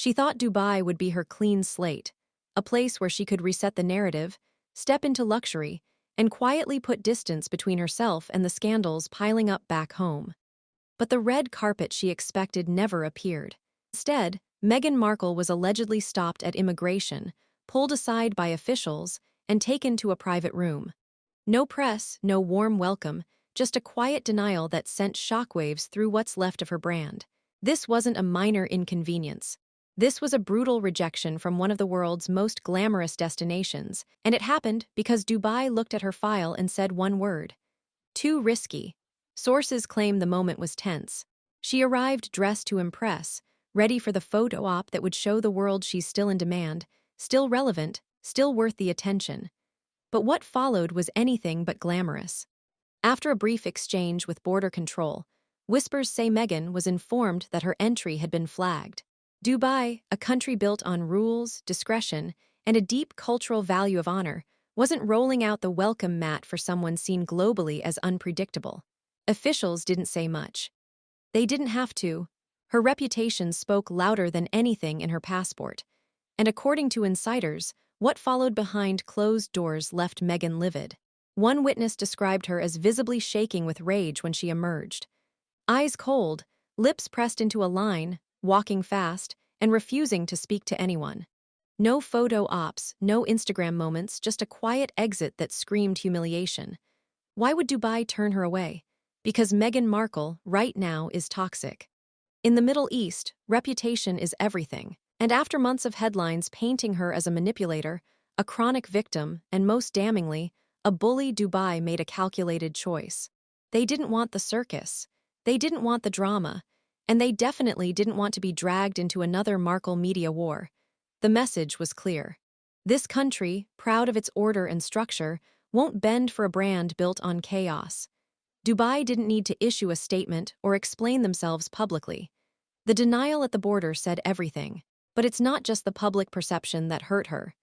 She thought Dubai would be her clean slate, a place where she could reset the narrative, step into luxury, and quietly put distance between herself and the scandals piling up back home. But the red carpet she expected never appeared. Instead, Meghan Markle was allegedly stopped at immigration, pulled aside by officials, and taken to a private room. No press, no warm welcome, just a quiet denial that sent shockwaves through what's left of her brand. This wasn't a minor inconvenience. This was a brutal rejection from one of the world's most glamorous destinations, and it happened because Dubai looked at her file and said one word: too risky. Sources claim the moment was tense. She arrived dressed to impress, ready for the photo op that would show the world she's still in demand, still relevant, still worth the attention. But what followed was anything but glamorous. After a brief exchange with border control, whispers say Meghan was informed that her entry had been flagged. Dubai, a country built on rules, discretion, and a deep cultural value of honor, wasn't rolling out the welcome mat for someone seen globally as unpredictable. Officials didn't say much. They didn't have to. Her reputation spoke louder than anything in her passport. And according to insiders, what followed behind closed doors left Meghan livid. One witness described her as visibly shaking with rage when she emerged. Eyes cold, lips pressed into a line, walking fast, and refusing to speak to anyone. No photo ops, no Instagram moments, just a quiet exit that screamed humiliation. Why would Dubai turn her away? Because Meghan Markle, right now, is toxic. In the Middle East, reputation is everything. And after months of headlines painting her as a manipulator, a chronic victim, and most damningly, a bully, Dubai made a calculated choice. They didn't want the circus. They didn't want the drama. And they definitely didn't want to be dragged into another Markle media war. The message was clear. This country, proud of its order and structure, won't bend for a brand built on chaos. Dubai didn't need to issue a statement or explain themselves publicly. The denial at the border said everything. But it's not just the public perception that hurt her.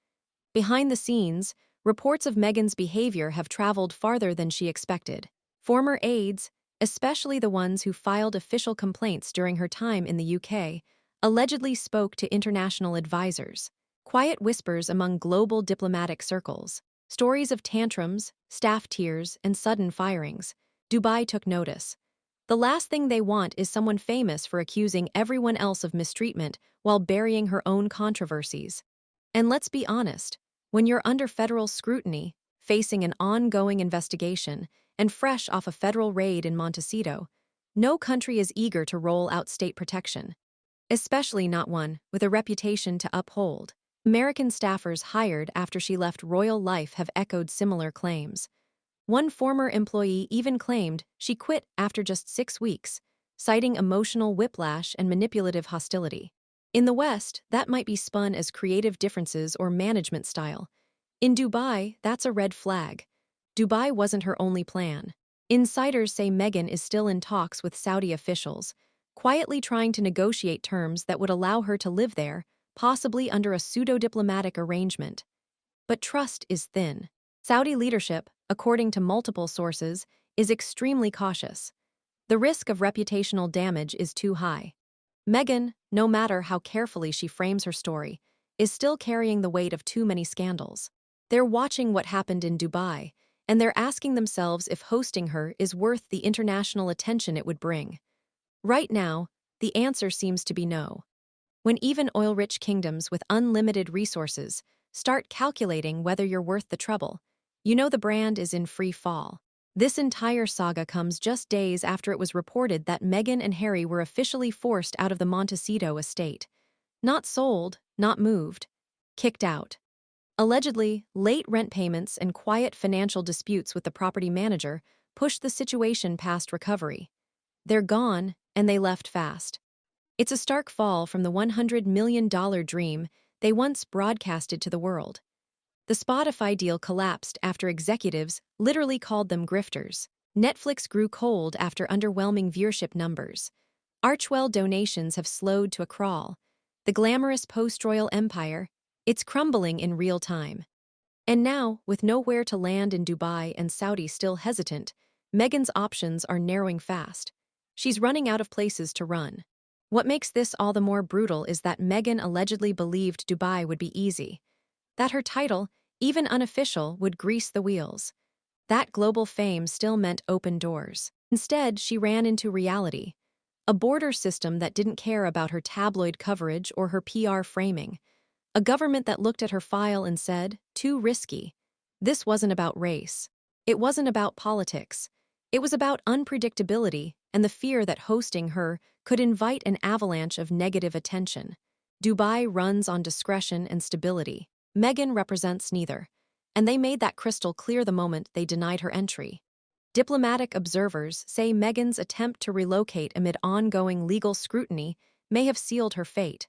Behind the scenes, reports of Meghan's behavior have traveled farther than she expected. Former aides, especially the ones who filed official complaints during her time in the UK, allegedly spoke to international advisors. Quiet whispers among global diplomatic circles. Stories of tantrums, staff tears, and sudden firings. Dubai took notice. The last thing they want is someone famous for accusing everyone else of mistreatment while burying her own controversies. And let's be honest, when you're under federal scrutiny, facing an ongoing investigation, and fresh off a federal raid in Montecito, no country is eager to roll out state protection. Especially not one with a reputation to uphold. American staffers hired after she left royal life have echoed similar claims. One former employee even claimed she quit after just 6 weeks, citing emotional whiplash and manipulative hostility. In the West, that might be spun as creative differences or management style. In Dubai, that's a red flag. Dubai wasn't her only plan. Insiders say Meghan is still in talks with Saudi officials, quietly trying to negotiate terms that would allow her to live there, possibly under a pseudo-diplomatic arrangement. But trust is thin. Saudi leadership, according to multiple sources, is extremely cautious. The risk of reputational damage is too high. Meghan, no matter how carefully she frames her story, is still carrying the weight of too many scandals. They're watching what happened in Dubai, and they're asking themselves if hosting her is worth the international attention it would bring. Right now, the answer seems to be no. When even oil-rich kingdoms with unlimited resources start calculating whether you're worth the trouble, you know the brand is in free fall. This entire saga comes just days after it was reported that Meghan and Harry were officially forced out of the Montecito estate. Not sold, not moved, kicked out. Allegedly, late rent payments and quiet financial disputes with the property manager pushed the situation past recovery. They're gone, and they left fast. It's a stark fall from the $100 million dream they once broadcasted to the world. The Spotify deal collapsed after executives literally called them grifters. Netflix grew cold after underwhelming viewership numbers. Archwell donations have slowed to a crawl. The glamorous post-royal empire, it's crumbling in real time. And now, with nowhere to land in Dubai and Saudi still hesitant, Meghan's options are narrowing fast. She's running out of places to run. What makes this all the more brutal is that Meghan allegedly believed Dubai would be easy, that her title, even unofficial, would grease the wheels. That global fame still meant open doors. Instead, she ran into reality. A border system that didn't care about her tabloid coverage or her PR framing. A government that looked at her file and said, too risky. This wasn't about race. It wasn't about politics. It was about unpredictability and the fear that hosting her could invite an avalanche of negative attention. Dubai runs on discretion and stability. Meghan represents neither, and they made that crystal clear the moment they denied her entry. Diplomatic observers say Meghan's attempt to relocate amid ongoing legal scrutiny may have sealed her fate.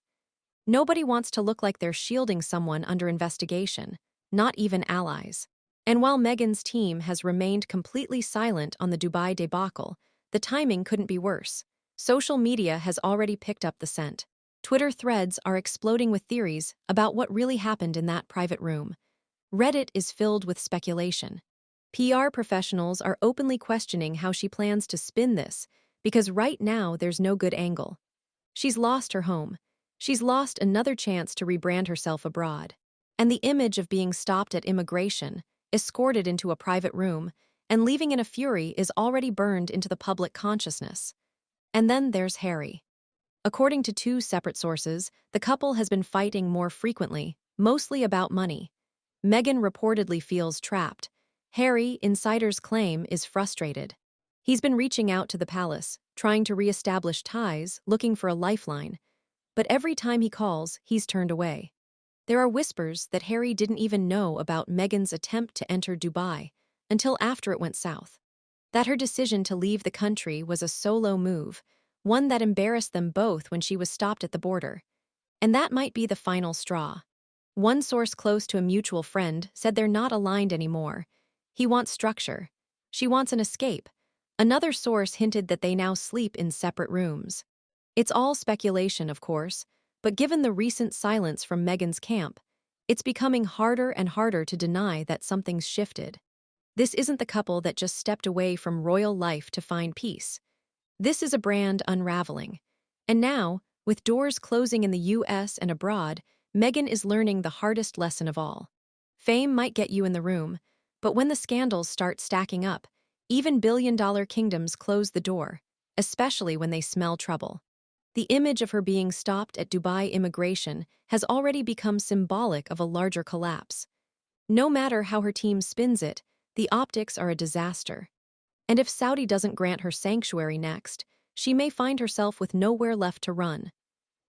Nobody wants to look like they're shielding someone under investigation, not even allies. And while Meghan's team has remained completely silent on the Dubai debacle, the timing couldn't be worse. Social media has already picked up the scent. Twitter threads are exploding with theories about what really happened in that private room. Reddit is filled with speculation. PR professionals are openly questioning how she plans to spin this, because right now there's no good angle. She's lost her home. She's lost another chance to rebrand herself abroad. And the image of being stopped at immigration, escorted into a private room, and leaving in a fury is already burned into the public consciousness. And then there's Harry. According to two separate sources, the couple has been fighting more frequently, mostly about money. Meghan reportedly feels trapped. Harry, insiders claim, is frustrated. He's been reaching out to the palace, trying to re-establish ties, looking for a lifeline. But every time he calls, he's turned away. There are whispers that Harry didn't even know about Meghan's attempt to enter Dubai until after it went south. That her decision to leave the country was a solo move, one that embarrassed them both when she was stopped at the border. And that might be the final straw. One source close to a mutual friend said they're not aligned anymore. He wants structure. She wants an escape. Another source hinted that they now sleep in separate rooms. It's all speculation, of course, but given the recent silence from Meghan's camp, it's becoming harder and harder to deny that something's shifted. This isn't the couple that just stepped away from royal life to find peace. This is a brand unraveling. And now, with doors closing in the US and abroad, Meghan is learning the hardest lesson of all. Fame might get you in the room, but when the scandals start stacking up, even billion-dollar kingdoms close the door, especially when they smell trouble. The image of her being stopped at Dubai immigration has already become symbolic of a larger collapse. No matter how her team spins it, the optics are a disaster. And if Saudi doesn't grant her sanctuary next, she may find herself with nowhere left to run.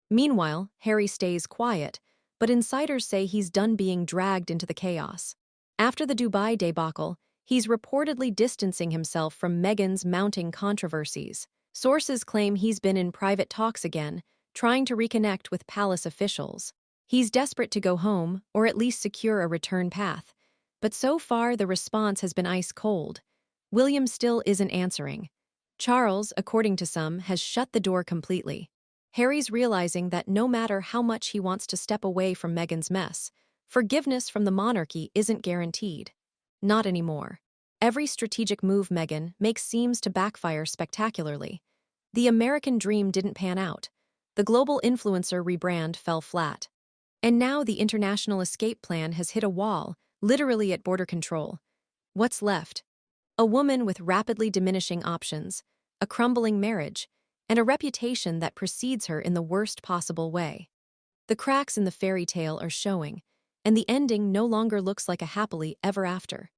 Meanwhile, Harry stays quiet, but insiders say he's done being dragged into the chaos. After the Dubai debacle, he's reportedly distancing himself from Meghan's mounting controversies. Sources claim he's been in private talks again, trying to reconnect with palace officials. He's desperate to go home, or at least secure a return path. But so far, the response has been ice cold. William still isn't answering. Charles, according to some, has shut the door completely. Harry's realizing that no matter how much he wants to step away from Meghan's mess, forgiveness from the monarchy isn't guaranteed. Not anymore. Every strategic move Meghan makes seems to backfire spectacularly. The American dream didn't pan out. The global influencer rebrand fell flat. And now the international escape plan has hit a wall, literally at border control. What's left? A woman with rapidly diminishing options, a crumbling marriage, and a reputation that precedes her in the worst possible way. The cracks in the fairy tale are showing, and the ending no longer looks like a happily ever after.